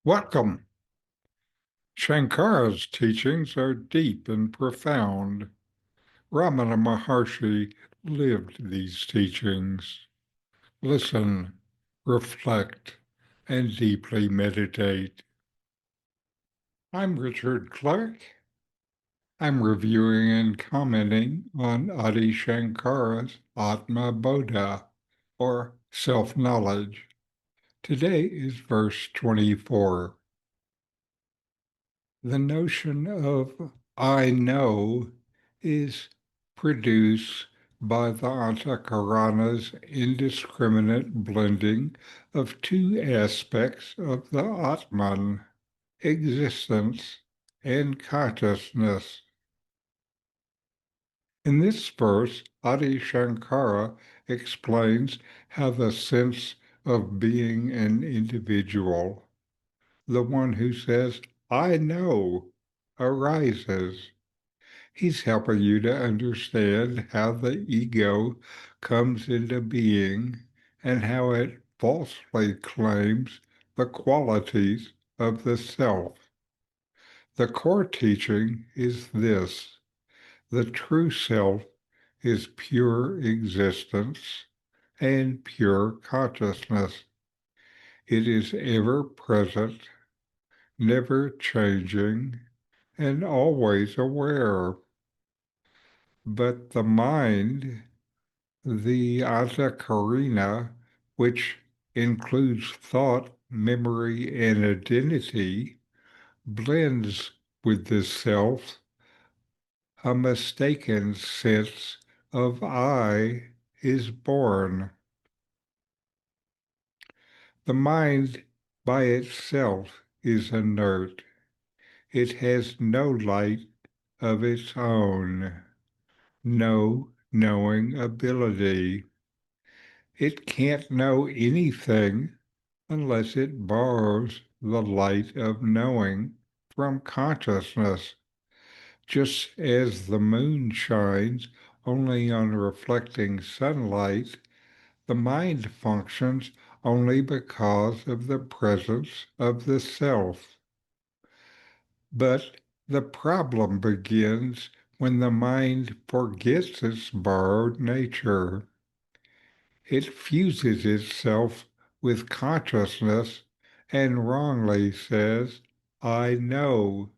Welcome. Sankara's teachings are deep and profound. RamanaMaharshi lived these teachings. Listen, reflect, and deeply meditate. I'm Richard Clarke. I'm reviewing and commenting on Adi Shankara's Atma Bodha, or self-knowledge. Today is verse 24. The notion of I know is produced by the Antakarana's indiscriminate blending of two aspects of the Atman, existence and consciousness. In this verse, Adi Shankara explains how the sense of being an individual, the one who says, I know, arises. He's helping you to understand how the ego comes into being and how it falsely claims the qualities of the self. The core teaching is this: the true self is pure existence and pure consciousness. It is ever present, never changing, and always aware. But the mind, the Antakarana, which includes thought, memory, and identity, blends with this self. A mistaken sense of I is born. The mind by itself is inert. It has no light of its own, no knowing ability. It can't know anything unless it borrows the light of knowing from consciousness, just as the moon shines only on reflecting sunlight. The mind functions only because of the presence of the self. But the problem begins when the mind forgets its borrowed nature. It fuses itself with consciousness and wrongly says, I know,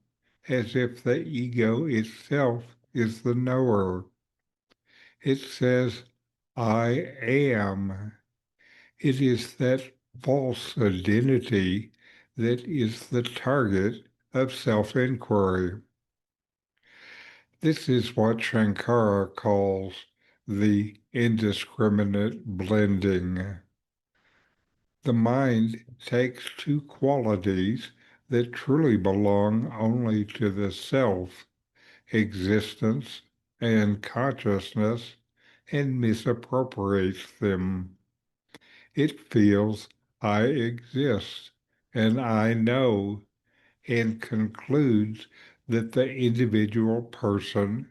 as if the ego itself is the knower. It says, I am. It is that false identity that is the target of self-inquiry. This is what Sankara calls the indiscriminate blending. The mind takes two qualities that truly belong only to the self, existence and consciousness, and misappropriates them. It feels I exist and I know, and concludes that the individual person,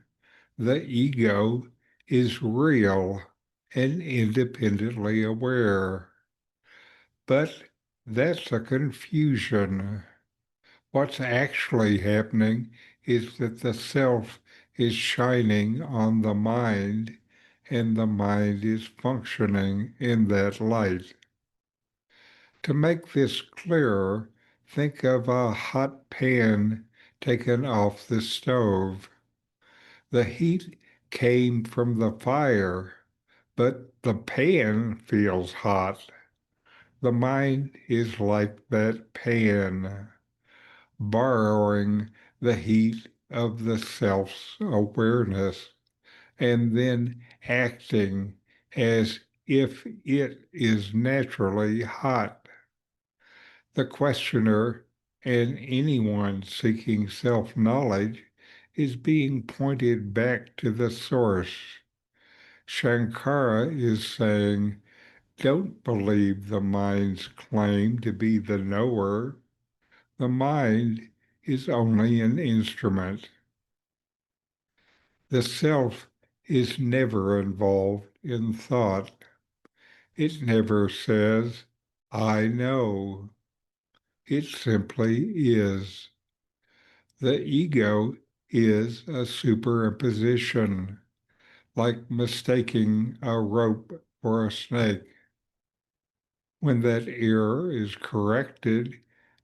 the ego, is real and independently aware. But that's a confusion. What's actually happening is that the self is shining on the mind, and the mind is functioning in that light. To make this clearer, think of a hot pan taken off the stove. The heat came from the fire, but the pan feels hot. The mind is like that pan, borrowing the heat of the self's awareness and then acting as if it is naturally hot. The questioner and anyone seeking self-knowledge is being pointed back to the source. Shankara is saying, don't believe the mind's claim to be the knower. The mind is only an instrument. The self is never involved in thought. It never says, I know. It simply is. The ego is a superimposition, like mistaking a rope for a snake. When that error is corrected,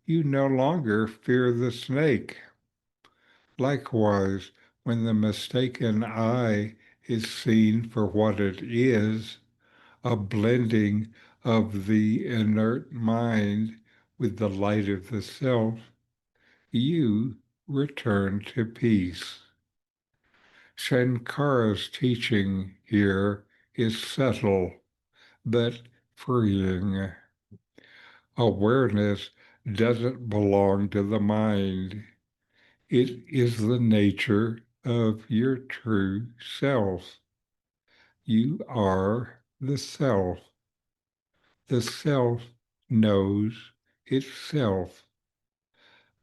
you no longer fear the snake. Likewise, when the mistaken I is seen for what it is, a blending of the inert mind with the light of the self, you return to peace. Sankara's teaching here is subtle but freeing. Awareness doesn't belong to the mind. It is the nature of your true self. You are the self. The self knows itself.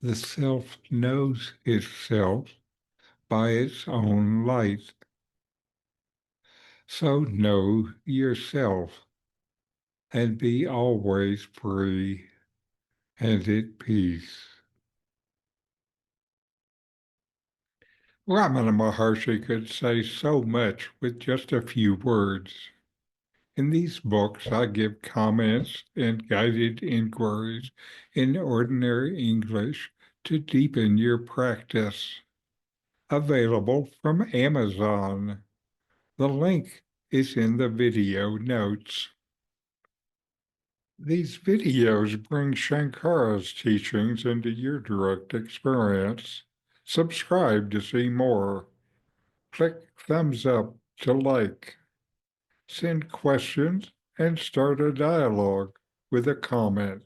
The self knows itself by its own light. So know yourself and be always free and at peace. RamanaMaharshi could say so much with just a few words. In these books, I give comments and guided inquiries in ordinary English to deepen your practice. Available from Amazon. The link is in the video notes. These videos bring Sankara's teachings into your direct experience. Subscribe to see more. Click thumbs up to like. Send questions and start a dialogue with a comment.